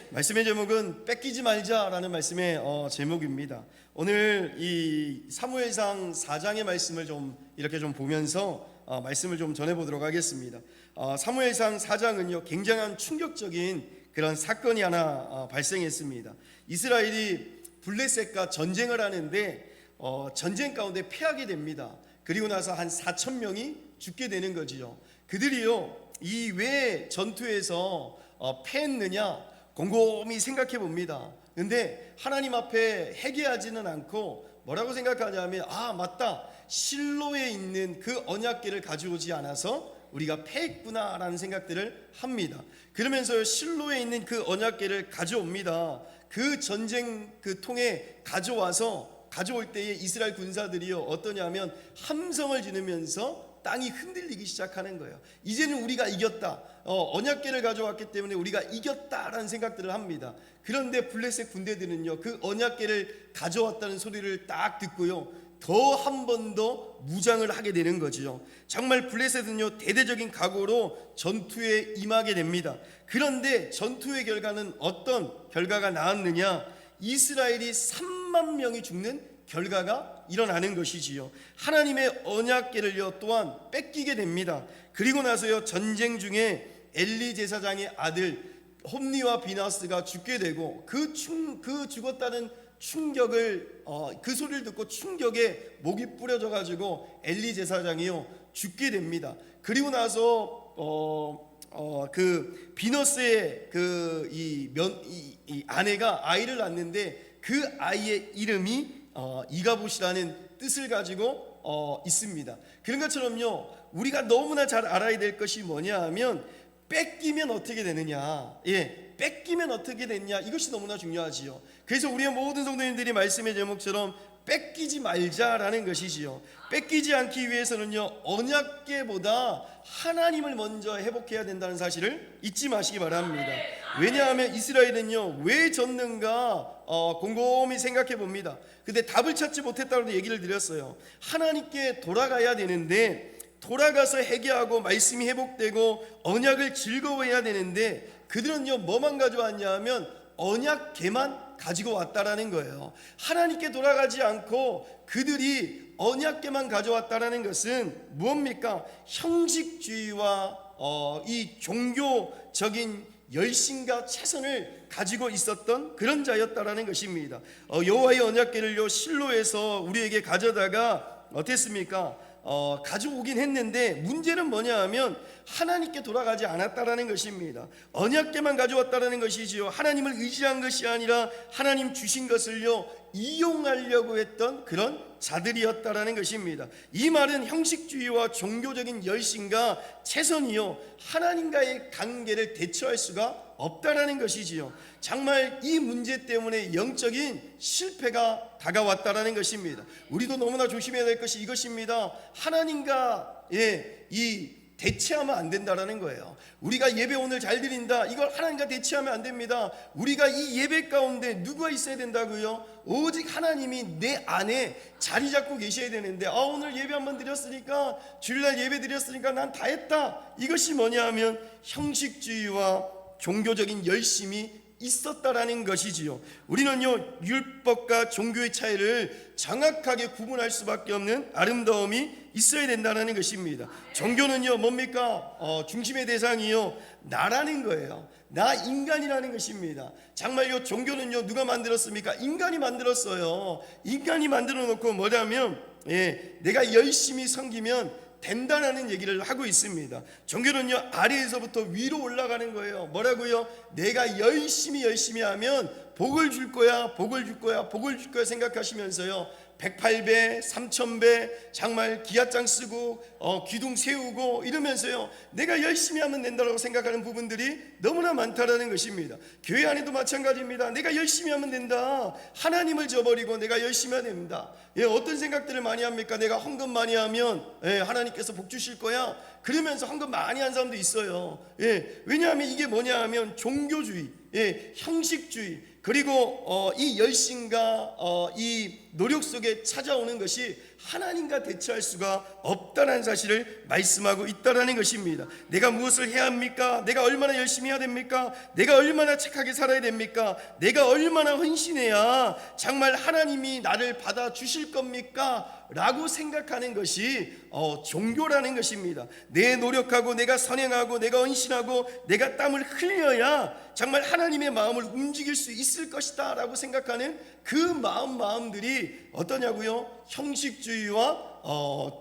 말씀의 제목은 뺏기지 말자라는 말씀의 제목입니다. 오늘 이 사무엘상 4장의 말씀을 이렇게 보면서 말씀을 전해보도록 하겠습니다. 사무엘상 4장은요 굉장한 충격적인 그런 사건이 하나 발생했습니다. 이스라엘이 블레셋과 전쟁을 하는데 전쟁 가운데 패하게 됩니다. 그리고 나서 한 4천 명이 죽게 되는 거지요. 그들이요 이 왜 전투에서 패했느냐 곰곰이 생각해 봅니다. 근데 하나님 앞에 회개하지는 않고 뭐라고 생각하냐면 맞다, 실로에 있는 그 언약궤를 가져오지 않아서 우리가 패했구나라는 생각들을 합니다. 그러면서 실로에 있는 그 언약궤를 가져옵니다. 그 전쟁 그 통에 가져올 때에 이스라엘 군사들이요 어떠냐면 함성을 지르면서 땅이 흔들리기 시작하는 거예요. 이제는 우리가 이겼다, 언약궤를 가져왔기 때문에 우리가 이겼다라는 생각들을 합니다. 그런데 블레셋 군대들은요 그 언약궤를 가져왔다는 소리를 딱 듣고요 더 한 번 더 무장을 하게 되는 거죠. 정말 블레셋은요 대대적인 각오로 전투에 임하게 됩니다. 그런데 전투의 결과는 어떤 결과가 나왔느냐, 이스라엘이 3만 명이 죽는 결과가 일어나는 것이지요. 하나님의 언약궤를요 또한 뺏기게 됩니다. 그리고 나서요 전쟁 중에 엘리 제사장의 아들 홈니와 비나스가 죽게 되고 그 죽었다는 충격을 그 소리를 듣고 충격에 목이 부러져 가지고 엘리 제사장이요 죽게 됩니다. 그리고 나서 그 비너스의 이 아내가 아이를 낳는데 그 아이의 이름이 이가봇이라는 뜻을 가지고 있습니다. 그런 것처럼요 우리가 너무나 잘 알아야 될 것이 뭐냐 하면 뺏기면 어떻게 되느냐, 뺏기면 어떻게 되느냐, 이것이 너무나 중요하지요. 그래서 우리의 모든 성도님들이 말씀의 제목처럼 뺏기지 말자라는 것이지요. 뺏기지 않기 위해서는요 언약궤보다 하나님을 먼저 회복해야 된다는 사실을 잊지 마시기 바랍니다. 왜냐하면 이스라엘은요 왜 졌는가 곰곰이 생각해 봅니다. 근데 답을 찾지 못했다고 얘기를 드렸어요. 하나님께 돌아가야 되는데, 돌아가서 회개하고 말씀이 회복되고 언약을 즐거워해야 되는데 그들은요 뭐만 가져왔냐 하면 언약궤만 가지고 왔다라는 거예요. 하나님께 돌아가지 않고 그들이 언약궤만 가져왔다라는 것은 무엇입니까? 형식주의와 이 종교적인 열심과 최선을 가지고 있었던 그런 자였다라는 것입니다. 여호와의 언약궤를요 실로에서 우리에게 가져다가 어땠습니까? 가져오긴 했는데 문제는 뭐냐 하면 하나님께 돌아가지 않았다라는 것입니다. 언약궤만 가져왔다라는 것이지요. 하나님을 의지한 것이 아니라 하나님 주신 것을요 이용하려고 했던 그런 자들이었다라는 것입니다. 이 말은 형식주의와 종교적인 열심과 최선이요 하나님과의 관계를 대처할 수가 없다라는 것이지요. 정말 이 문제 때문에 영적인 실패가 다가왔다라는 것입니다. 우리도 너무나 조심해야 될 것이 이것입니다. 하나님과 이 대체하면 안 된다라는 거예요. 우리가 예배 오늘 잘 드린다, 이걸 하나님과 대체하면 안 됩니다. 우리가 이 예배 가운데 누가 있어야 된다고요? 오직 하나님이 내 안에 자리 잡고 계셔야 되는데 오늘 예배 한번 드렸으니까, 주일날 예배 드렸으니까 난 다 했다, 이것이 뭐냐 하면 형식주의와 종교적인 열심이 있었다라는 것이지요. 우리는요 율법과 종교의 차이를 정확하게 구분할 수밖에 없는 아름다움이 있어야 된다는 것입니다. 종교는요 뭡니까? 중심의 대상이요 나라는 거예요. 나, 인간이라는 것입니다. 정말요 종교는요 누가 만들었습니까? 인간이 만들었어요. 인간이 만들어 놓고 뭐냐면 내가 열심히 섬기면 된다라는 얘기를 하고 있습니다. 종교는요 아래에서부터 위로 올라가는 거예요. 뭐라고요? 내가 열심히 하면 복을 줄 거야 생각하시면서요 108배, 3000배 정말 기아장 쓰고 기둥 세우고 이러면서요 내가 열심히 하면 된다고 생각하는 부분들이 너무나 많다라는 것입니다. 교회 안에도 마찬가지입니다. 내가 열심히 하면 된다, 하나님을 저버리고 내가 열심히 해야 됩니다. 어떤 생각들을 많이 합니까? 내가 헌금 많이 하면 하나님께서 복 주실 거야, 그러면서 헌금 많이 한 사람도 있어요. 왜냐하면 이게 뭐냐 하면 종교주의, 형식주의, 그리고 이 열심과 이 노력 속에 찾아오는 것이 하나님과 대처할 수가 없다는 사실을 말씀하고 있다는 것입니다. 내가 무엇을 해야 합니까? 내가 얼마나 열심히 해야 됩니까? 내가 얼마나 착하게 살아야 됩니까? 내가 얼마나 헌신해야 정말 하나님이 나를 받아주실 겁니까? 라고 생각하는 것이 종교라는 것입니다. 내 노력하고 내가 선행하고 내가 헌신하고 내가 땀을 흘려야 정말 하나님의 마음을 움직일 수 있을 것이다 라고 생각하는 그 마음들이 어떠냐고요? 형식주의와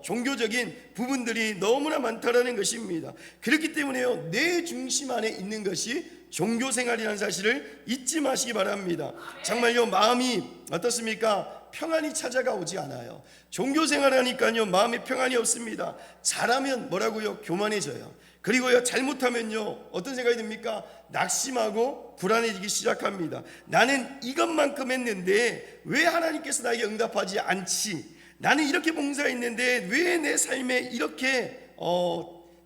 종교적인 부분들이 너무나 많다라는 것입니다. 그렇기 때문에요, 내 중심 안에 있는 것이 종교생활이라는 사실을 잊지 마시기 바랍니다. 정말요, 마음이 어떻습니까? 평안이 찾아오지 않아요. 종교생활하니까요, 마음에 평안이 없습니다. 잘하면 뭐라고요? 교만해져요. 그리고요, 잘못하면요, 어떤 생각이 듭니까? 낙심하고 불안해지기 시작합니다. 나는 이것만큼 했는데 왜 하나님께서 나에게 응답하지 않지? 나는 이렇게 봉사했는데 왜 내 삶에 이렇게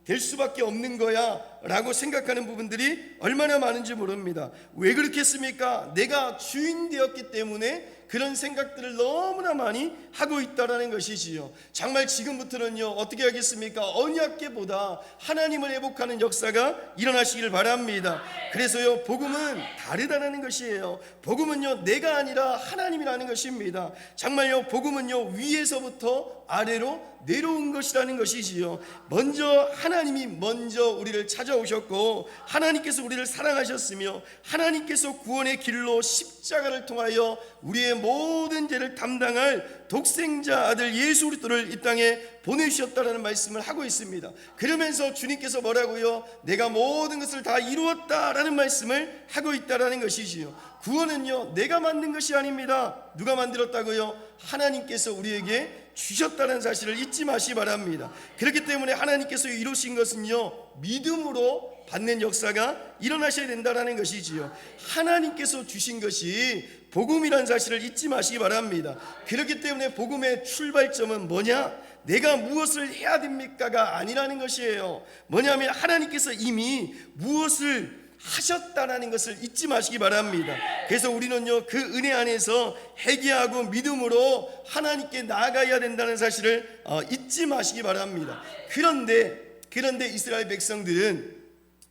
될 수밖에 없는 거야? 라고 생각하는 부분들이 얼마나 많은지 모릅니다. 왜 그렇겠습니까? 내가 주인 되었기 때문에 그런 생각들을 너무나 많이 하고 있다는 것이지요. 정말 지금부터는요, 어떻게 하겠습니까? 언약궤보다 하나님을 회복하는 역사가 일어나시길 바랍니다. 그래서요, 복음은 다르다는 것이에요. 복음은요, 내가 아니라 하나님이라는 것입니다. 정말요, 복음은요, 위에서부터 아래로 내려온 것이라는 것이지요. 먼저 하나님이 먼저 우리를 찾아오셨고 하나님께서 우리를 사랑하셨으며 하나님께서 구원의 길로 십자가를 통하여 우리의 모든 죄를 담당할 독생자 아들 예수 그리스도를 이 땅에 보내주셨다라는 말씀을 하고 있습니다. 그러면서 주님께서 뭐라고요? 내가 모든 것을 다 이루었다라는 말씀을 하고 있다라는 것이지요. 구원은요, 내가 만든 것이 아닙니다. 누가 만들었다고요? 하나님께서 우리에게 주셨다는 사실을 잊지 마시기 바랍니다. 그렇기 때문에 하나님께서 이루신 것은요, 믿음으로 받는 역사가 일어나셔야 된다는 것이지요. 하나님께서 주신 것이 복음이라는 사실을 잊지 마시기 바랍니다. 그렇기 때문에 복음의 출발점은 뭐냐? 내가 무엇을 해야 됩니까가 아니라는 것이에요. 뭐냐면 하나님께서 이미 무엇을 하셨다라는 것을 잊지 마시기 바랍니다. 그래서 우리는요, 그 은혜 안에서 회개하고 믿음으로 하나님께 나아가야 된다는 사실을 잊지 마시기 바랍니다. 그런데 이스라엘 백성들은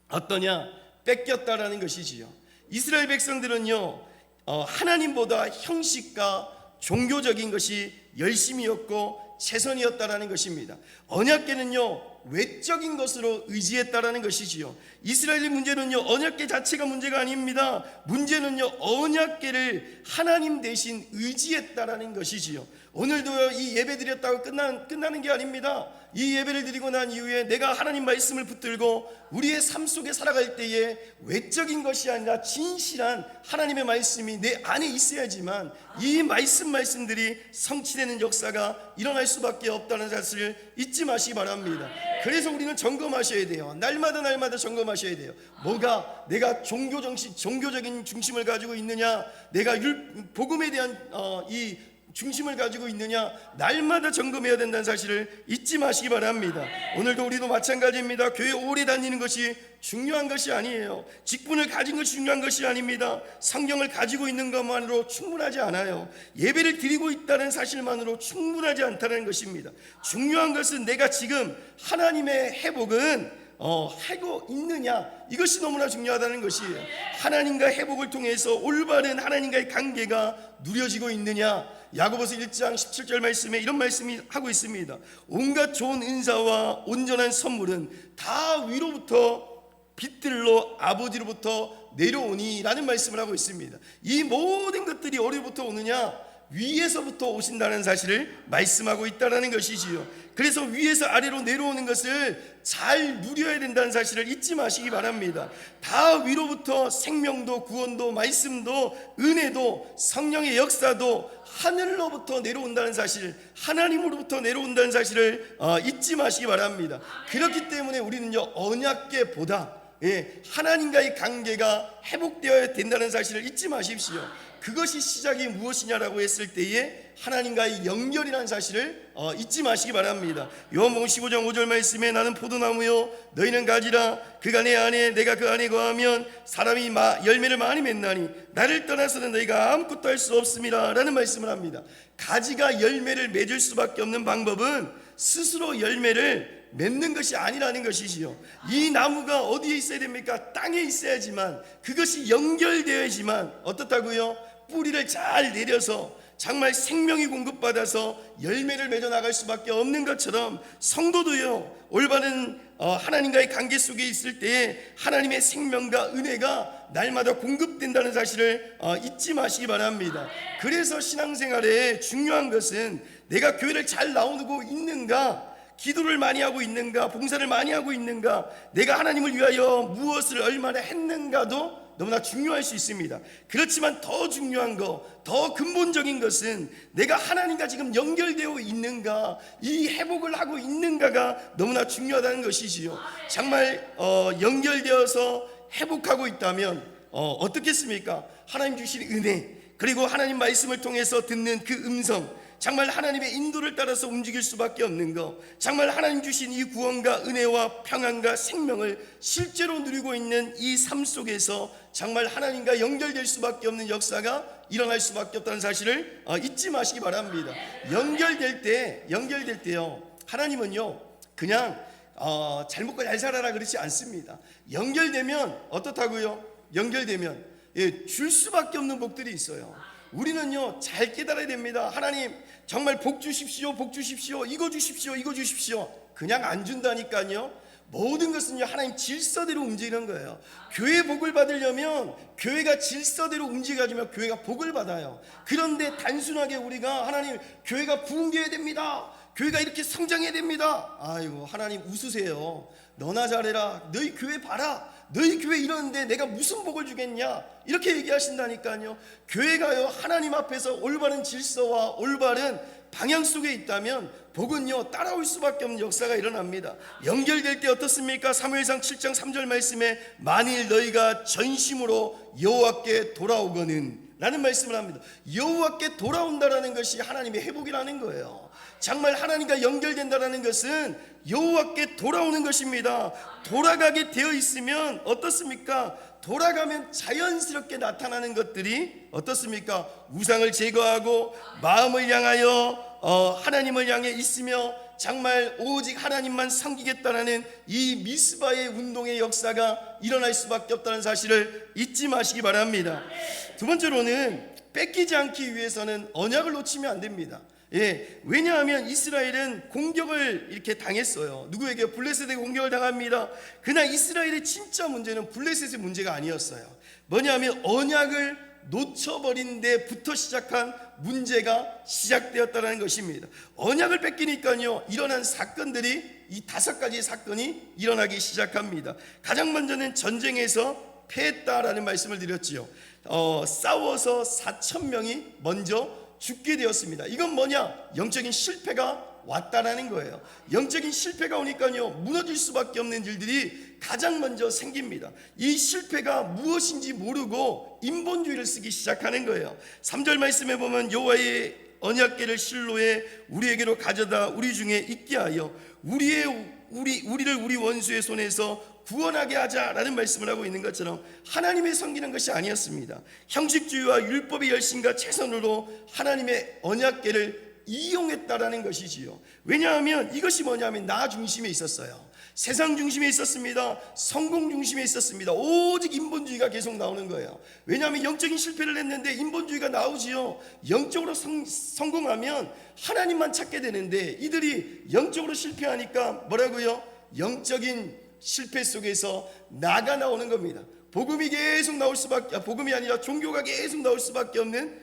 어떠냐? 뺏겼다라는 것이지요. 이스라엘 백성들은요, 하나님보다 형식과 종교적인 것이 열심이었고 최선이었다라는 것입니다. 언약궤는요, 외적인 것으로 의지했다라는 것이지요. 이스라엘의 문제는요, 언약궤 자체가 문제가 아닙니다. 문제는요, 언약궤를 하나님 대신 의지했다라는 것이지요. 오늘도요, 이 예배 드렸다고 끝나는 게 아닙니다. 이 예배를 드리고 난 이후에 내가 하나님 말씀을 붙들고 우리의 삶 속에 살아갈 때에 외적인 것이 아니라 진실한 하나님의 말씀이 내 안에 있어야지만 이 말씀들이 성취되는 역사가 일어날 수밖에 없다는 사실을 잊지 마시기 바랍니다. 그래서 우리는 점검하셔야 돼요. 날마다 점검하셔야 돼요. 뭐가 내가 종교적인 중심을 가지고 있느냐, 내가 복음에 대한 이 중심을 가지고 있느냐, 날마다 점검해야 된다는 사실을 잊지 마시기 바랍니다. 오늘도 우리도 마찬가지입니다. 교회 오래 다니는 것이 중요한 것이 아니에요. 직분을 가진 것이 중요한 것이 아닙니다. 성경을 가지고 있는 것만으로 충분하지 않아요. 예배를 드리고 있다는 사실만으로 충분하지 않다는 것입니다. 중요한 것은 내가 지금 하나님의 회복은 하고 있느냐, 이것이 너무나 중요하다는 것이에요. 하나님과 회복을 통해서 올바른 하나님과의 관계가 누려지고 있느냐. 야고보서 1장 17절 말씀에 이런 말씀이 하고 있습니다. 온갖 좋은 은사와 온전한 선물은 다 위로부터 빛들로 아버지로부터 내려오니 라는 말씀을 하고 있습니다. 이 모든 것들이 어디로부터 오느냐? 위에서부터 오신다는 사실을 말씀하고 있다는 것이지요. 그래서 위에서 아래로 내려오는 것을 잘 누려야 된다는 사실을 잊지 마시기 바랍니다. 다 위로부터 생명도 구원도 말씀도 은혜도 성령의 역사도 하늘로부터 내려온다는 사실, 하나님으로부터 내려온다는 사실을 잊지 마시기 바랍니다. 그렇기 때문에 우리는요, 언약궤보다 하나님과의 관계가 회복되어야 된다는 사실을 잊지 마십시오. 그것이 시작이 무엇이냐라고 했을 때에 하나님과의 연결이라는 사실을 잊지 마시기 바랍니다. 요한복음 15장 5절 말씀에 나는 포도나무요 너희는 가지라 그가 내 안에 내가 그 안에 거하면 사람이 열매를 많이 맺나니 나를 떠나서는 너희가 아무것도 할 수 없습니다 라는 말씀을 합니다. 가지가 열매를 맺을 수밖에 없는 방법은 스스로 열매를 맺는 것이 아니라는 것이지요. 이 나무가 어디에 있어야 됩니까? 땅에 있어야지만, 그것이 연결되어야지만 어떻다고요? 뿌리를 잘 내려서 정말 생명이 공급받아서 열매를 맺어 나갈 수밖에 없는 것처럼 성도도요, 올바른 하나님과의 관계 속에 있을 때에 하나님의 생명과 은혜가 날마다 공급된다는 사실을 잊지 마시기 바랍니다. 그래서 신앙생활에 중요한 것은 내가 교회를 잘 나오고 있는가, 기도를 많이 하고 있는가, 봉사를 많이 하고 있는가, 내가 하나님을 위하여 무엇을 얼마나 했는가도 너무나 중요할 수 있습니다. 그렇지만 더 중요한 거, 더 근본적인 것은 내가 하나님과 지금 연결되어 있는가, 이 회복을 하고 있는가가 너무나 중요하다는 것이지요. 정말 연결되어서 회복하고 있다면 어떻겠습니까? 하나님 주신 은혜, 그리고 하나님 말씀을 통해서 듣는 그 음성, 정말 하나님의 인도를 따라서 움직일 수밖에 없는 것, 정말 하나님 주신 이 구원과 은혜와 평안과 생명을 실제로 누리고 있는 이 삶 속에서 정말 하나님과 연결될 수밖에 없는 역사가 일어날 수밖에 없다는 사실을 잊지 마시기 바랍니다. 연결될 때요, 하나님은요 그냥 잘 먹고 잘 살아라 그렇지 않습니다. 연결되면 어떻다고요? 연결되면 줄 수밖에 없는 복들이 있어요. 우리는요 잘 깨달아야 됩니다. 하나님 정말 복 주십시오, 복 주십시오, 이거 주십시오, 이거 주십시오. 그냥 안 준다니까요. 모든 것은요 하나님 질서대로 움직이는 거예요. 교회 복을 받으려면 교회가 질서대로 움직여지면 교회가 복을 받아요. 그런데 단순하게 우리가 하나님 교회가 부흥되어야 됩니다, 교회가 이렇게 성장해야 됩니다, 아이고 하나님 웃으세요. 너나 잘해라, 너희 교회 봐라, 너희 교회 이러는데 내가 무슨 복을 주겠냐, 이렇게 얘기하신다니까요. 교회가요 하나님 앞에서 올바른 질서와 올바른 방향 속에 있다면 복은요 따라올 수밖에 없는 역사가 일어납니다. 연결될 때 어떻습니까? 사무엘상 7장 3절 말씀에 만일 너희가 전심으로 여호와께 돌아오거는 라는 말씀을 합니다. 여호와께 돌아온다라는 것이 하나님의 회복이라는 거예요. 정말 하나님과 연결된다라는 것은 여호와께 돌아오는 것입니다. 돌아가게 되어 있으면 어떻습니까? 돌아가면 자연스럽게 나타나는 것들이 어떻습니까? 우상을 제거하고 마음을 향하여 하나님을 향해 있으며 정말 오직 하나님만 섬기겠다라는 이 미스바의 운동의 역사가 일어날 수밖에 없다는 사실을 잊지 마시기 바랍니다. 두 번째로는 뺏기지 않기 위해서는 언약을 놓치면 안 됩니다. 왜냐하면 이스라엘은 공격을 이렇게 당했어요. 누구에게? 블레셋에게 공격을 당합니다. 그러나 이스라엘의 진짜 문제는 블레셋의 문제가 아니었어요. 뭐냐면 언약을 놓쳐버린 데부터 시작한 문제가 시작되었다는 것입니다. 언약을 뺏기니까요 일어난 사건들이 이 5가지 사건이 일어나기 시작합니다. 가장 먼저는 전쟁에서 패했다라는 말씀을 드렸지요. 싸워서 4,000명이 먼저 죽게 되었습니다. 이건 뭐냐? 영적인 실패가 왔다라는 거예요. 영적인 실패가 오니까요 무너질 수밖에 없는 일들이 가장 먼저 생깁니다. 이 실패가 무엇인지 모르고 인본주의를 쓰기 시작하는 거예요. 3절 말씀에 보면 여호와의 언약궤를 실로에 우리에게로 가져다 우리 중에 있게 하여 우리를 우리 원수의 손에서 구원하게 하자라는 말씀을 하고 있는 것처럼 하나님의 섬기는 것이 아니었습니다. 형식주의와 율법의 열심과 최선으로 하나님의 언약궤를 이용했다라는 것이지요. 왜냐하면 이것이 뭐냐면 나 중심에 있었어요. 세상 중심에 있었습니다. 성공 중심에 있었습니다. 오직 인본주의가 계속 나오는 거예요. 왜냐하면 영적인 실패를 했는데 인본주의가 나오지요. 영적으로 성공하면 하나님만 찾게 되는데 이들이 영적으로 실패하니까 뭐라고요? 영적인 실패 속에서 나가 나오는 겁니다. 복음이 계속 나올 수밖에, 복음이 아니라 종교가 계속 나올 수밖에 없는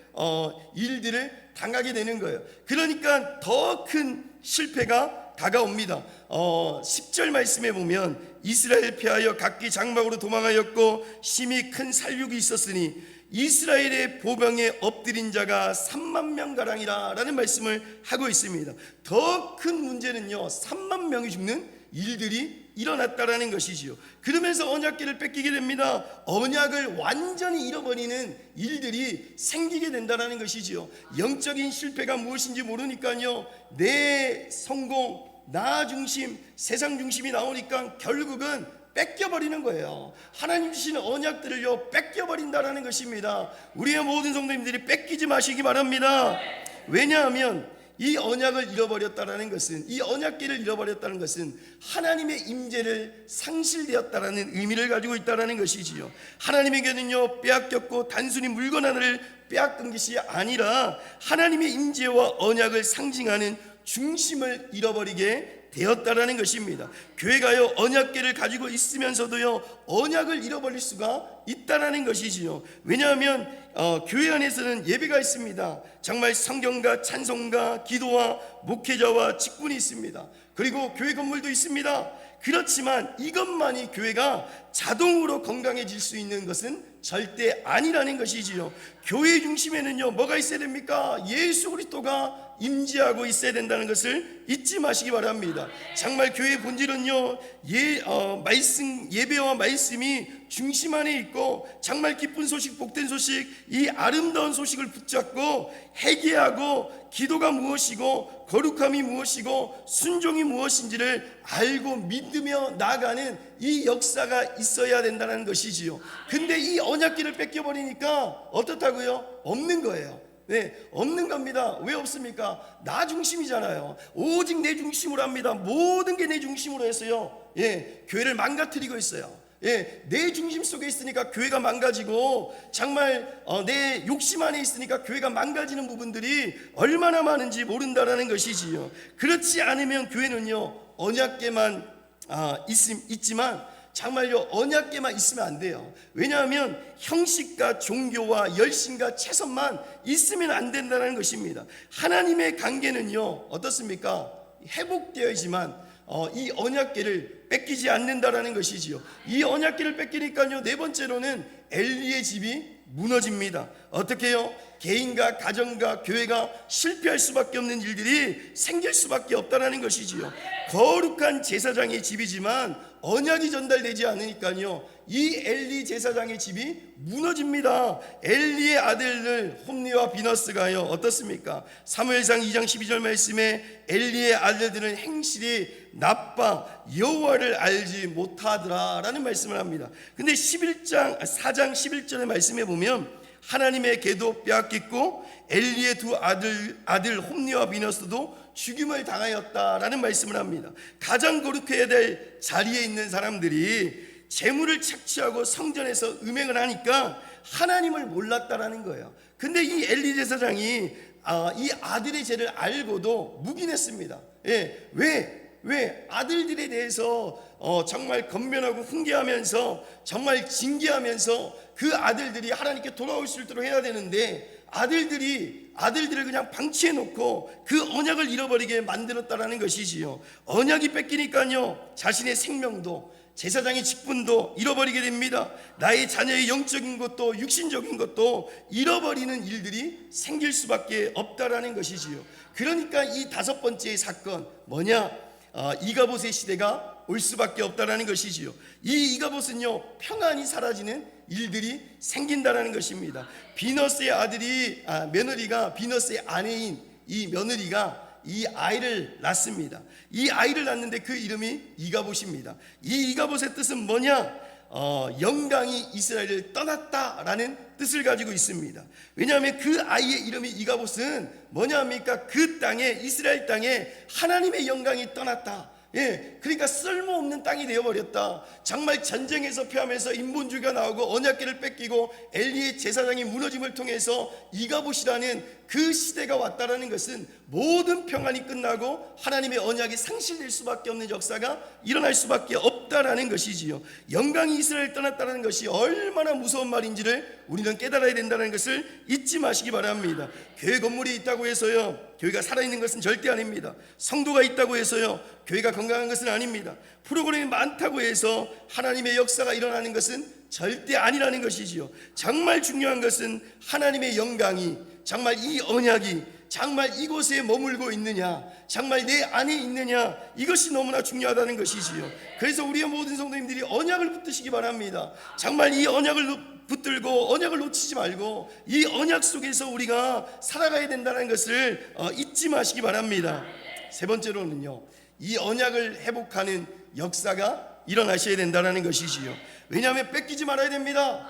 일들을 당하게 되는 거예요. 그러니까 더 큰 실패가 다가옵니다. 10절 말씀에 보면 이스라엘 피하여 각기 장막으로 도망하였고 심히 큰 살육이 있었으니 이스라엘의 보병에 엎드린 자가 3만 명가량이라 라는 말씀을 하고 있습니다. 더 큰 문제는요 3만 명이 죽는 일들이 일어났다라는 것이지요. 그러면서 언약궤를 뺏기게 됩니다. 언약을 완전히 잃어버리는 일들이 생기게 된다는 것이지요. 영적인 실패가 무엇인지 모르니까요, 내 성공, 나 중심, 세상 중심이 나오니까 결국은 뺏겨버리는 거예요. 하나님 주시는 언약들을요 뺏겨버린다라는 것입니다. 우리의 모든 성도님들이 뺏기지 마시기 바랍니다. 왜냐하면 이 언약을 잃어버렸다라는 것은, 이 언약궤를 잃어버렸다는 것은 하나님의 임재를 상실되었다라는 의미를 가지고 있다라는 것이지요. 하나님에게는요 빼앗겼고 단순히 물건 하나를 빼앗긴 것이 아니라 하나님의 임재와 언약을 상징하는 중심을 잃어버리게 되었다라는 것입니다. 교회가요 언약궤를 가지고 있으면서도요 언약을 잃어버릴 수가 있다라는 것이지요. 왜냐하면 교회 안에서는 예배가 있습니다. 정말 성경과 찬송가, 기도와 목회자와 직분이 있습니다. 그리고 교회 건물도 있습니다. 그렇지만 이것만이 교회가 자동으로 건강해질 수 있는 것은 절대 아니라는 것이지요. 교회 중심에는요 뭐가 있어야 됩니까? 예수 그리스도가 임재하고 있어야 된다는 것을 잊지 마시기 바랍니다. 정말 교회의 본질은요 예배와 말씀이 중심 안에 있고, 정말 기쁜 소식, 복된 소식, 이 아름다운 소식을 붙잡고 회개하고 기도가 무엇이고 거룩함이 무엇이고 순종이 무엇인지를 알고 믿으며 나아가는 이 역사가 있어야 된다는 것이지요. 근데 이 언약궤를 뺏겨버리니까 어떻다고요? 없는 거예요. 네, 없는 겁니다. 왜 없습니까? 나 중심이잖아요. 오직 내 중심으로 합니다. 모든 게 내 중심으로 해서요 교회를 망가뜨리고 있어요. 내 중심 속에 있으니까 교회가 망가지고, 정말 내 욕심 안에 있으니까 교회가 망가지는 부분들이 얼마나 많은지 모른다라는 것이지요. 그렇지 않으면 교회는요 언약궤만 있지만 정말요 언약궤만 있으면 안 돼요. 왜냐하면 형식과 종교와 열심과 최선만 있으면 안 된다는 것입니다. 하나님의 관계는요 어떻습니까? 회복되어야지만 이 언약궤를 뺏기지 않는다라는 것이지요. 이 언약궤를 뺏기니까요 네 번째로는 엘리의 집이 무너집니다. 어떻게 해요? 개인과 가정과 교회가 실패할 수밖에 없는 일들이 생길 수밖에 없다는 것이지요. 거룩한 제사장의 집이지만 언약이 전달되지 않으니까요 이 엘리 제사장의 집이 무너집니다. 엘리의 아들들 홈리와 비너스가요 어떻습니까? 사무엘상 2장 12절 말씀에 엘리의 아들들은 행실이 나빠 여호와를 알지 못하더라 라는 말씀을 합니다. 근데 4장 11절의 말씀에 보면 하나님의 궤도 빼앗겼고 엘리의 두 아들 홈리와 비너스도 죽임을 당하였다라는 말씀을 합니다. 가장 거룩해야 될 자리에 있는 사람들이 재물을 착취하고 성전에서 음행을 하니까 하나님을 몰랐다라는 거예요. 근데 이 엘리 제사장이 이 아들의 죄를 알고도 묵인했습니다. 왜 아들들에 대해서 정말 건면하고 훈계하면서 정말 징계하면서 그 아들들이 하나님께 돌아올 수 있도록 해야 되는데 아들들을 그냥 방치해 놓고 그 언약을 잃어버리게 만들었다라는 것이지요. 언약이 뺏기니까요 자신의 생명도 제사장의 직분도 잃어버리게 됩니다. 나의 자녀의 영적인 것도 육신적인 것도 잃어버리는 일들이 생길 수밖에 없다라는 것이지요. 그러니까 이 다섯 번째 사건 뭐냐? 이가봇의 시대가 올 수밖에 없다라는 것이지요. 이 이가봇은요 평안이 사라지는 일들이 생긴다라는 것입니다. 비너스의 며느리가 비너스의 아내인 이 며느리가 이 아이를 낳습니다. 이 아이를 낳는데 그 이름이 이가봇입니다. 이 이가봇의 뜻은 뭐냐? 영광이 이스라엘을 떠났다라는 뜻을 가지고 있습니다. 왜냐하면 그 아이의 이름이 이가봇은 뭐냐 합니까? 그 땅에, 이스라엘 땅에 하나님의 영광이 떠났다. 그러니까 쓸모없는 땅이 되어버렸다. 정말 전쟁에서 패하면서 인본주의가 나오고 언약궤를 뺏기고 엘리의 제사장이 무너짐을 통해서 이가봇이라는 그 시대가 왔다라는 것은 모든 평안이 끝나고 하나님의 언약이 상실될 수밖에 없는 역사가 일어날 수밖에 없다라는 것이지요. 영광이 이스라엘을 떠났다는 것이 얼마나 무서운 말인지를 우리는 깨달아야 된다는 것을 잊지 마시기 바랍니다. 교회 건물이 있다고 해서요 교회가 살아있는 것은 절대 아닙니다. 성도가 있다고 해서요 교회가 건강한 것은 아닙니다. 프로그램이 많다고 해서 하나님의 역사가 일어나는 것은 절대 아니라는 것이지요. 정말 중요한 것은 하나님의 영광이, 정말 이 언약이 정말 이곳에 머물고 있느냐, 정말 내 안에 있느냐, 이것이 너무나 중요하다는 것이지요. 그래서 우리의 모든 성도님들이 언약을 붙드시기 바랍니다. 정말 이 언약을 붙들고 언약을 놓치지 말고 이 언약 속에서 우리가 살아가야 된다는 것을 잊지 마시기 바랍니다. 세 번째로는요, 이 언약을 회복하는 역사가 일어나셔야 된다는 것이지요. 왜냐하면 뺏기지 말아야 됩니다.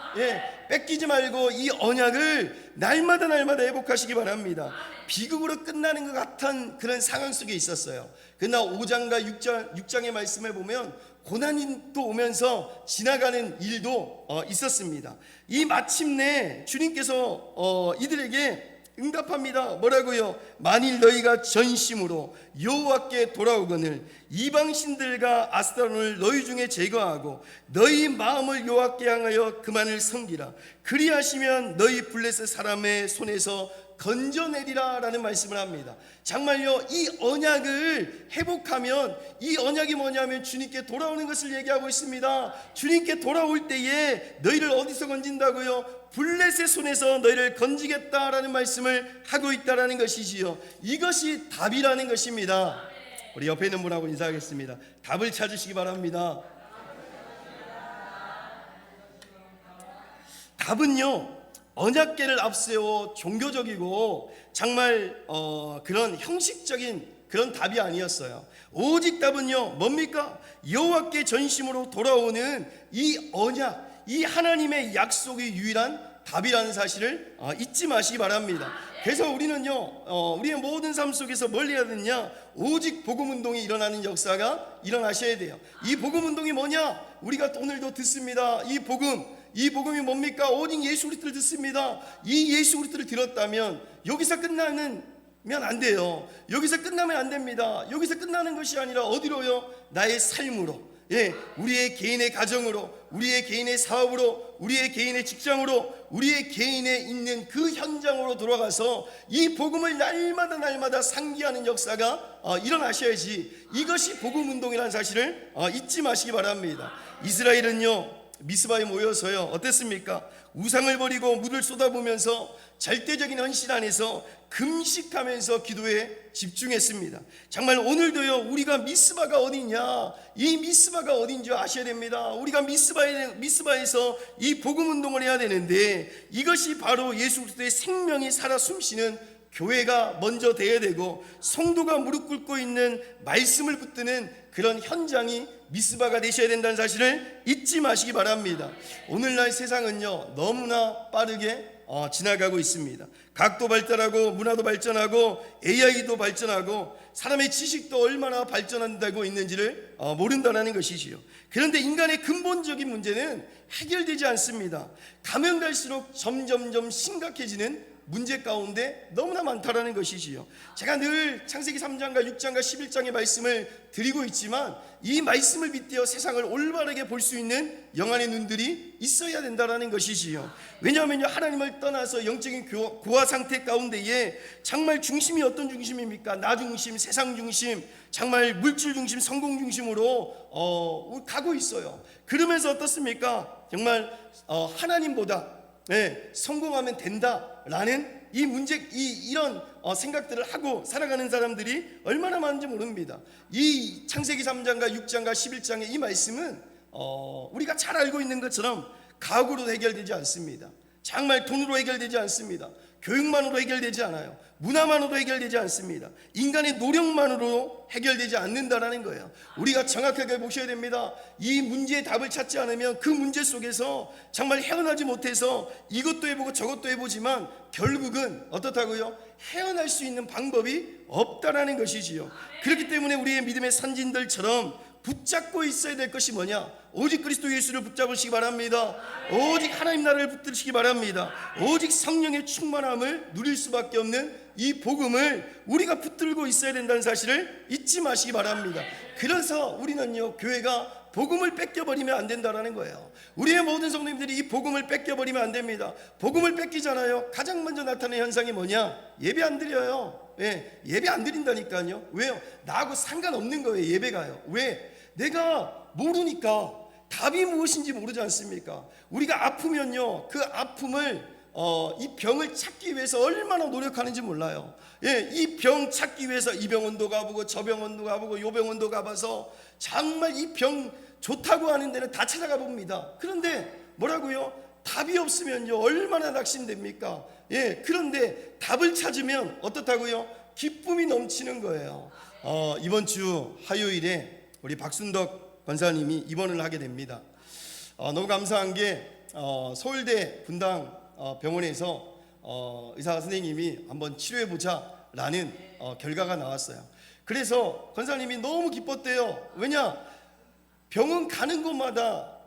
뺏기지 말고 이 언약을 날마다 회복하시기 바랍니다. 비극으로 끝나는 것 같은 그런 상황 속에 있었어요. 그러나 5장과 6장의 말씀을 보면 고난이 또 오면서 지나가는 일도 있었습니다. 이 마침내 주님께서 이들에게 응답합니다. 뭐라고요? 만일 너희가 전심으로 여호와께 돌아오거늘 이방신들과 아스타론을 너희 중에 제거하고 너희 마음을 여호와께 향하여 그만을 섬기라. 그리하시면 너희 블레셋 사람의 손에서 건져내리라 라는 말씀을 합니다. 정말요, 이 언약을 회복하면, 이 언약이 뭐냐면 주님께 돌아오는 것을 얘기하고 있습니다. 주님께 돌아올 때에 너희를 어디서 건진다고요? 블레셋의 손에서 너희를 건지겠다라는 말씀을 하고 있다라는 것이지요. 이것이 답이라는 것입니다. 우리 옆에 있는 분하고 인사하겠습니다. 답을 찾으시기 바랍니다. 답은요, 언약궤를 앞세워 종교적이고 정말 그런 형식적인 그런 답이 아니었어요. 오직 답은요, 뭡니까? 여호와께 전심으로 돌아오는 이 언약, 이 하나님의 약속이 유일한 답이라는 사실을 잊지 마시기 바랍니다. 그래서 우리는요, 우리의 모든 삶 속에서 뭘 해야 되느냐? 오직 복음운동이 일어나는 역사가 일어나셔야 돼요. 이 복음운동이 뭐냐? 우리가 오늘도 듣습니다. 이 복음이 뭡니까? 오직 예수 그리스도를 듣습니다. 이 예수 그리스도를 들었다면 여기서 끝나면 안 돼요. 여기서 끝나면 안 됩니다. 여기서 끝나는 것이 아니라 어디로요? 나의 삶으로, 우리의 개인의 가정으로, 우리의 개인의 사업으로, 우리의 개인의 직장으로, 우리의 개인에 있는 그 현장으로 돌아가서 이 복음을 날마다 상기하는 역사가 일어나셔야지. 이것이 복음운동이라는 사실을 잊지 마시기 바랍니다. 이스라엘은요, 미스바에 모여서요, 어땠습니까? 우상을 버리고 물을 쏟아부으면서 절대적인 헌신 안에서 금식하면서 기도에 집중했습니다. 정말 오늘도요, 우리가 미스바가 어디냐, 이 미스바가 어딘지 아셔야 됩니다. 우리가 미스바에서 이 복음 운동을 해야 되는데, 이것이 바로 예수 그리스도의 생명이 살아 숨쉬는 교회가 먼저 돼야 되고, 성도가 무릎 꿇고 있는 말씀을 붙드는 그런 현장이 미스바가 되셔야 된다는 사실을 잊지 마시기 바랍니다. 오늘날 세상은요, 너무나 빠르게 지나가고 있습니다. 각도 발달하고 문화도 발전하고 AI도 발전하고 사람의 지식도 얼마나 발전한다고 있는지를 모른다는 것이지요. 그런데 인간의 근본적인 문제는 해결되지 않습니다. 가면 갈수록 점점점 심각해지는 문제 가운데 너무나 많다라는 것이지요. 제가 늘 창세기 3장과 6장과 11장의 말씀을 드리고 있지만, 이 말씀을 빗대어 세상을 올바르게 볼 수 있는 영안의 눈들이 있어야 된다라는 것이지요. 왜냐하면 하나님을 떠나서 영적인 고아 상태 가운데에 정말 중심이 어떤 중심입니까? 나 중심, 세상 중심, 정말 물질 중심, 성공 중심으로 가고 있어요. 그러면서 어떻습니까? 정말 하나님보다 성공하면 된다라는 이 문제, 이런 생각들을 하고 살아가는 사람들이 얼마나 많은지 모릅니다. 이 창세기 3장과 6장과 11장의 이 말씀은 우리가 잘 알고 있는 것처럼 가구로 해결되지 않습니다. 정말 돈으로 해결되지 않습니다. 교육만으로 해결되지 않아요. 문화만으로 해결되지 않습니다. 인간의 노력만으로 해결되지 않는다라는 거예요. 우리가 정확하게 보셔야 됩니다. 이 문제의 답을 찾지 않으면 그 문제 속에서 정말 헤어나지 못해서 이것도 해보고 저것도 해보지만 결국은 어떻다고요? 헤어날 수 있는 방법이 없다라는 것이지요. 그렇기 때문에 우리의 믿음의 선진들처럼 붙잡고 있어야 될 것이 뭐냐? 오직 그리스도 예수를 붙잡으시기 바랍니다. 오직 하나님 나라를 붙들으시기 바랍니다. 오직 성령의 충만함을 누릴 수밖에 없는 이 복음을 우리가 붙들고 있어야 된다는 사실을 잊지 마시기 바랍니다. 그래서 우리는요, 교회가 복음을 뺏겨버리면 안 된다라는 거예요. 우리의 모든 성도님들이 이 복음을 뺏겨버리면 안 됩니다. 복음을 뺏기잖아요. 가장 먼저 나타나는 현상이 뭐냐? 예배 안 드려요. 예배 안 드린다니까요. 왜요? 나하고 상관없는 거예요. 예배가요. 왜? 내가 모르니까 답이 무엇인지 모르지 않습니까? 우리가 아프면요, 그 아픔을 이 병을 찾기 위해서 얼마나 노력하는지 몰라요. 예, 이 병 찾기 위해서 이 병원도 가보고 저 병원도 가보고 요 병원도 가봐서 정말 이 병 좋다고 하는 데는 다 찾아가 봅니다. 그런데 뭐라고요? 답이 없으면요 얼마나 낙심됩니까? 예, 그런데 답을 찾으면 어떻다고요? 기쁨이 넘치는 거예요. 이번 주 화요일에 우리 박순덕 권사님이 입원을 하게 됩니다. 너무 감사한 게 서울대 분당 병원에서 의사 선생님이 한번 치료해보자 라는 결과가 나왔어요. 그래서 권사님이 너무 기뻤대요. 왜냐? 병원 가는 곳마다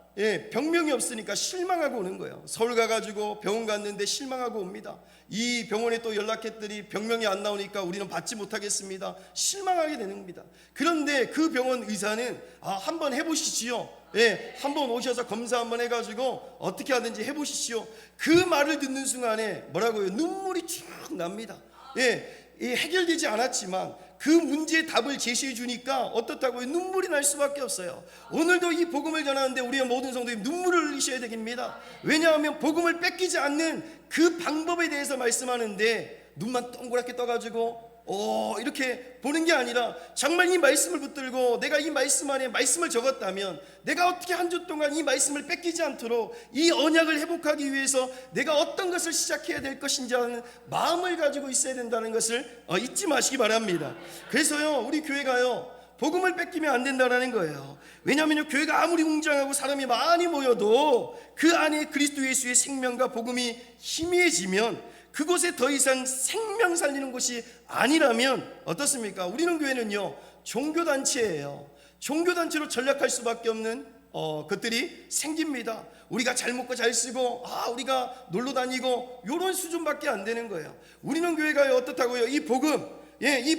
병명이 없으니까 실망하고 오는 거예요. 서울 가가지고 병원 갔는데 실망하고 옵니다. 이 병원에 또 연락했더니 병명이 안 나오니까 우리는 받지 못하겠습니다. 실망하게 되는 겁니다. 그런데 그 병원 의사는 한번 해보시지요. 한번 오셔서 검사 한번 해가지고 어떻게 하든지 해보시지요. 그 말을 듣는 순간에 뭐라고요? 눈물이 쭉 납니다. 해결되지 않았지만 그 문제의 답을 제시해 주니까 어떻다고요? 눈물이 날 수밖에 없어요. 오늘도 이 복음을 전하는데 우리의 모든 성도님 눈물을 흘리셔야 되겠습니다. 왜냐하면 복음을 뺏기지 않는 그 방법에 대해서 말씀하는데 눈만 동그랗게 떠가지고 이렇게 보는 게 아니라 정말 이 말씀을 붙들고 내가 이 말씀 안에 말씀을 적었다면 내가 어떻게 한 주 동안 이 말씀을 뺏기지 않도록 이 언약을 회복하기 위해서 내가 어떤 것을 시작해야 될 것인지 하는 마음을 가지고 있어야 된다는 것을 잊지 마시기 바랍니다. 그래서요 우리 교회가요 복음을 뺏기면 안 된다는 거예요. 왜냐하면 교회가 아무리 웅장하고 사람이 많이 모여도 그 안에 그리스도 예수의 생명과 복음이 희미해지면 그곳에 더 이상 생명 살리는 곳이 아니라면 어떻습니까? 우리는 교회는요 종교단체예요. 종교단체로 전락할 수밖에 없는 것들이 생깁니다. 우리가 잘 먹고 잘 쓰고 우리가 놀러 다니고 이런 수준밖에 안 되는 거예요. 우리는 교회가 어떻다고요? 이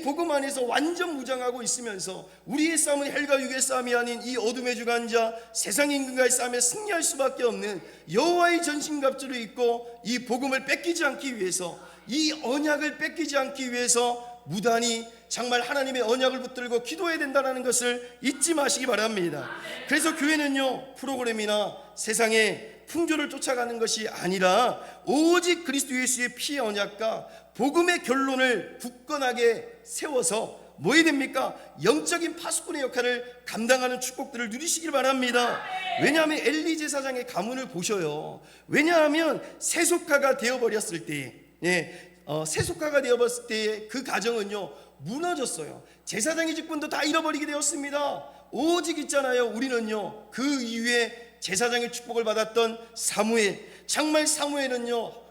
복음 안에서 완전 무장하고 있으면서 우리의 싸움은 헬과 육의 싸움이 아닌 이 어둠의 주관자 세상의 임금과의 싸움에 승리할 수밖에 없는 여호와의 전신갑주를 입고 이 복음을 뺏기지 않기 위해서 이 언약을 뺏기지 않기 위해서 무단히 정말 하나님의 언약을 붙들고 기도해야 된다는 것을 잊지 마시기 바랍니다. 그래서 교회는요 프로그램이나 세상의 풍조를 쫓아가는 것이 아니라 오직 그리스도 예수의 피의 언약과 복음의 결론을 굳건하게 세워서 뭐 해야 됩니까? 영적인 파수꾼의 역할을 감당하는 축복들을 누리시길 바랍니다. 왜냐하면 엘리 제사장의 가문을 보셔요. 왜냐하면 세속화가 되어버렸을 때 세속화가 되어버렸을 때 그 가정은요 무너졌어요. 제사장의 직분도 다 잃어버리게 되었습니다. 오직 있잖아요 우리는요 그 이후에 제사장의 축복을 받았던 사무엘, 정말 사무엘은요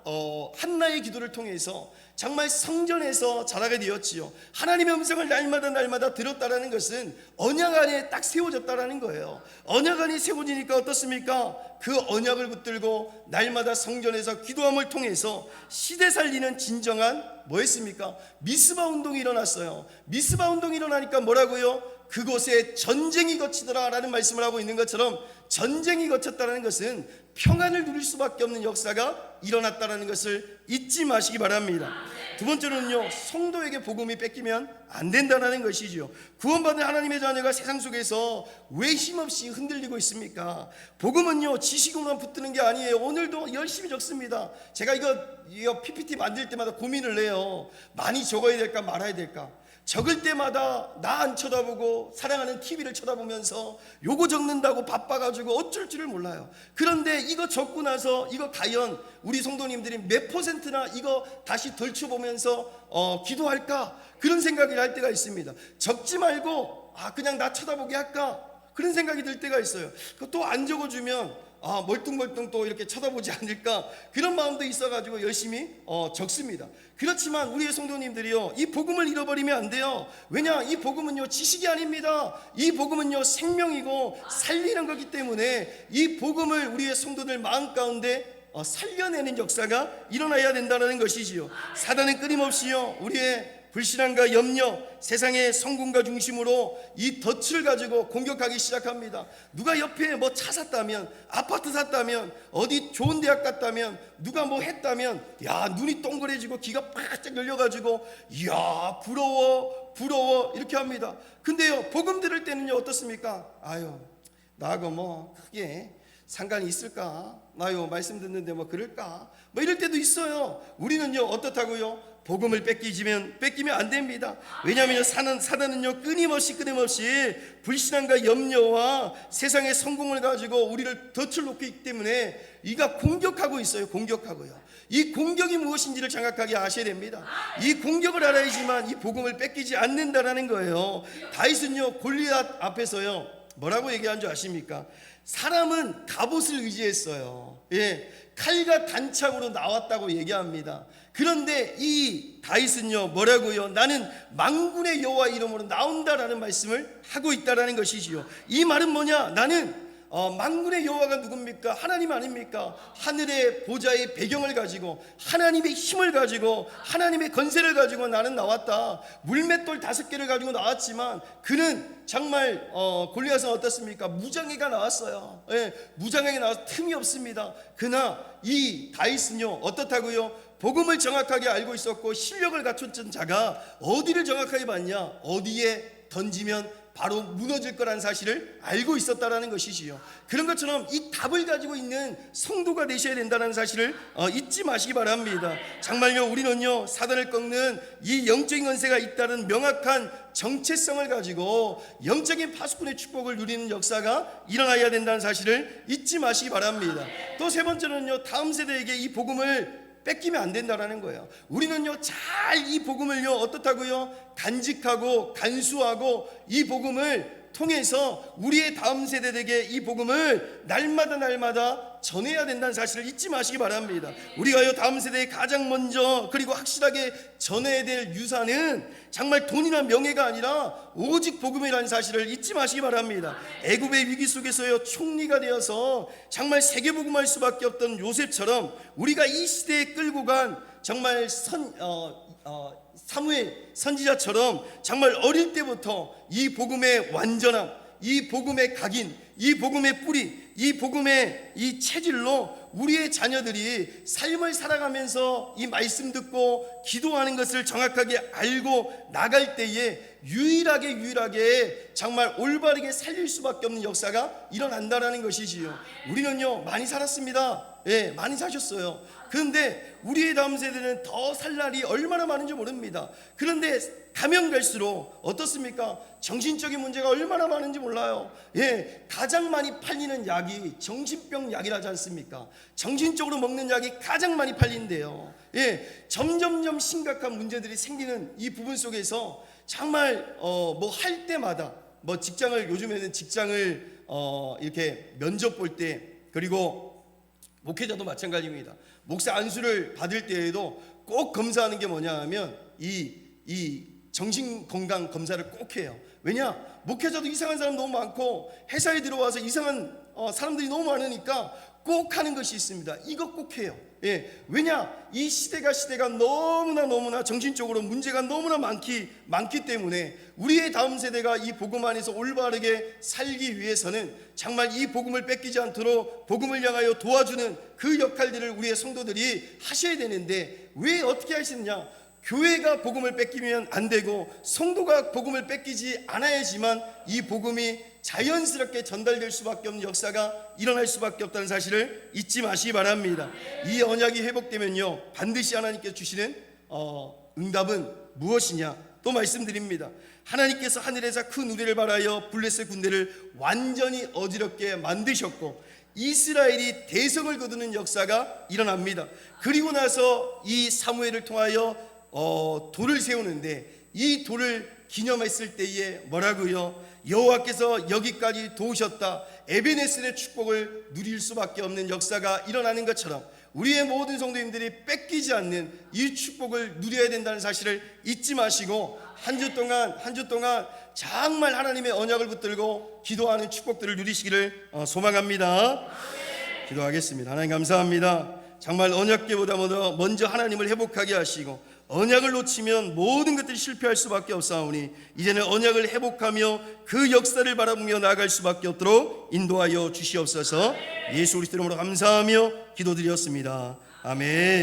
한나의 기도를 통해서 정말 성전에서 자라게 되었지요. 하나님의 음성을 날마다 들었다라는 것은 언약 안에 딱 세워졌다라는 거예요. 언약 안에 세워지니까 어떻습니까? 그 언약을 붙들고 날마다 성전에서 기도함을 통해서 시대 살리는 진정한 뭐였습니까? 미스바 운동이 일어났어요. 미스바 운동이 일어나니까 뭐라고요? 그곳에 전쟁이 거치더라 라는 말씀을 하고 있는 것처럼 전쟁이 거쳤다는 것은 평안을 누릴 수밖에 없는 역사가 일어났다는 것을 잊지 마시기 바랍니다. 두 번째로는요 성도에게 복음이 뺏기면 안 된다는 것이죠. 구원받은 하나님의 자녀가 세상 속에서 왜 힘없이 흔들리고 있습니까? 복음은요 지식으로만 붙드는 게 아니에요. 오늘도 열심히 적습니다. 제가 이거 PPT 만들 때마다 고민을 해요. 많이 적어야 될까 말아야 될까. 적을 때마다 나 안 쳐다보고 사랑하는 TV를 쳐다보면서 요거 적는다고 바빠가지고 어쩔 줄을 몰라요. 그런데 이거 적고 나서 이거 과연 우리 성도님들이 몇 %나 이거 다시 덜쳐보면서 기도할까? 그런 생각을 할 때가 있습니다. 적지 말고 그냥 나 쳐다보게 할까? 그런 생각이 들 때가 있어요. 또 안 적어주면 멀뚱멀뚱 또 이렇게 쳐다보지 않을까 그런 마음도 있어가지고 열심히 적습니다. 그렇지만 우리의 성도님들이요 이 복음을 잃어버리면 안 돼요. 왜냐? 이 복음은요 지식이 아닙니다. 이 복음은요 생명이고 살리는 거기 때문에 이 복음을 우리의 성도들 마음 가운데 살려내는 역사가 일어나야 된다는 것이지요. 사단은 끊임없이요 우리의 불신앙과 염려, 세상의 성공과 중심으로 이 덫을 가지고 공격하기 시작합니다. 누가 옆에 뭐 차 샀다면, 아파트 샀다면, 어디 좋은 대학 갔다면, 누가 뭐 했다면 눈이 동그래지고 귀가 바짝 열려가지고 부러워 이렇게 합니다. 근데요 복음 들을 때는요 어떻습니까? 나하고 뭐 크게 상관이 있을까? 나요 말씀 듣는데 뭐 그럴까? 뭐 이럴 때도 있어요. 우리는요 어떻다고요? 복음을 뺏기면 안 됩니다. 왜냐하면 사단은요 끊임없이 불신앙과 염려와 세상의 성공을 가지고 우리를 덫을 놓기 때문에 이가 공격하고 있어요. 공격하고요. 이 공격이 무엇인지를 정확하게 아셔야 됩니다. 이 공격을 알아야지만 이 복음을 뺏기지 않는다라는 거예요. 다윗은요 골리앗 앞에서요 뭐라고 얘기한 줄 아십니까? 사람은 갑옷을 의지했어요. 칼과 단창으로 나왔다고 얘기합니다. 그런데 이 다윗은요 뭐라고요? 나는 만군의 여호와 이름으로 나온다라는 말씀을 하고 있다라는 것이지요. 이 말은 뭐냐? 나는 만군의 여호와가 누굽니까? 하나님 아닙니까? 하늘의 보좌의 배경을 가지고 하나님의 힘을 가지고 하나님의 건세를 가지고 나는 나왔다. 물맷돌 5개를 가지고 나왔지만 그는 정말 골리앗은 어떻습니까? 무장해가 나왔어요. 무장하게 나와서 틈이 없습니다. 그러나 이 다윗은요 어떻다고요? 복음을 정확하게 알고 있었고 실력을 갖췄던 자가 어디를 정확하게 봤냐? 어디에 던지면 바로 무너질 거라는 사실을 알고 있었다라는 것이지요. 그런 것처럼 이 답을 가지고 있는 성도가 되셔야 된다는 사실을 잊지 마시기 바랍니다. 정말요 우리는요 사단을 꺾는 이 영적인 권세가 있다는 명확한 정체성을 가지고 영적인 파수꾼의 축복을 누리는 역사가 일어나야 된다는 사실을 잊지 마시기 바랍니다. 또 세 번째는요 다음 세대에게 이 복음을 뺏기면 안 된다라는 거예요. 우리는요 잘 이 복음을요 어떻다고요? 간직하고 간수하고 이 복음을 통해서 우리의 다음 세대에게 이 복음을 날마다 전해야 된다는 사실을 잊지 마시기 바랍니다. 우리가요 다음 세대에 가장 먼저 그리고 확실하게 전해야 될 유산은 정말 돈이나 명예가 아니라 오직 복음이라는 사실을 잊지 마시기 바랍니다. 애굽의 위기 속에서요 총리가 되어서 정말 세계복음할 수밖에 없던 요셉처럼 우리가 이 시대에 끌고 간 정말 사무엘 선지자처럼 정말 어릴 때부터 이 복음의 완전함, 이 복음의 각인, 이 복음의 뿌리, 이 복음의 이 체질로 우리의 자녀들이 삶을 살아가면서 이 말씀 듣고 기도하는 것을 정확하게 알고 나갈 때에 유일하게 정말 올바르게 살릴 수밖에 없는 역사가 일어난다라는 것이지요. 우리는요 많이 살았습니다. 많이 사셨어요. 그런데 우리의 다음 세대는 더 살 날이 얼마나 많은지 모릅니다. 그런데 가면 갈수록 어떻습니까? 정신적인 문제가 얼마나 많은지 몰라요. 가장 많이 팔리는 약이 정신병 약이라지 않습니까? 정신적으로 먹는 약이 가장 많이 팔린대요. 점점점 심각한 문제들이 생기는 이 부분 속에서 정말 뭐 할 때마다 뭐 요즘에는 직장을 이렇게 면접 볼 때 그리고 목회자도 마찬가지입니다. 목사 안수를 받을 때에도 꼭 검사하는 게 뭐냐 하면 이 정신건강 검사를 꼭 해요. 왜냐? 목회자도 이상한 사람 너무 많고 회사에 들어와서 이상한 사람들이 너무 많으니까 꼭 하는 것이 있습니다. 이거 꼭 해요. 왜냐? 이 시대가 너무나 정신적으로 문제가 너무나 많기 때문에 우리의 다음 세대가 이 복음 안에서 올바르게 살기 위해서는 정말 이 복음을 뺏기지 않도록 복음을 향하여 도와주는 그 역할들을 우리의 성도들이 하셔야 되는데 왜 어떻게 하시느냐? 교회가 복음을 뺏기면 안 되고 성도가 복음을 뺏기지 않아야지만 이 복음이 자연스럽게 전달될 수밖에 없는 역사가 일어날 수밖에 없다는 사실을 잊지 마시기 바랍니다. 이 언약이 회복되면요 반드시 하나님께서 주시는 응답은 무엇이냐 또 말씀드립니다. 하나님께서 하늘에서 큰 우리를 바라여 블레셋 군대를 완전히 어지럽게 만드셨고 이스라엘이 대성을 거두는 역사가 일어납니다. 그리고 나서 이 사무엘을 통하여 돌을 세우는데 이 돌을 기념했을 때에 뭐라고요? 여호와께서 여기까지 도우셨다. 에베네셀의 축복을 누릴 수밖에 없는 역사가 일어나는 것처럼 우리의 모든 성도님들이 뺏기지 않는 이 축복을 누려야 된다는 사실을 잊지 마시고 한 주 동안 정말 하나님의 언약을 붙들고 기도하는 축복들을 누리시기를 소망합니다. 기도하겠습니다. 하나님 감사합니다. 정말 언약궤보다 먼저 하나님을 회복하게 하시고 언약을 놓치면 모든 것들이 실패할 수밖에 없사오니 이제는 언약을 회복하며 그 역사를 바라보며 나아갈 수밖에 없도록 인도하여 주시옵소서. 예수 그리스도 이름으로 감사하며 기도드렸습니다. 아멘.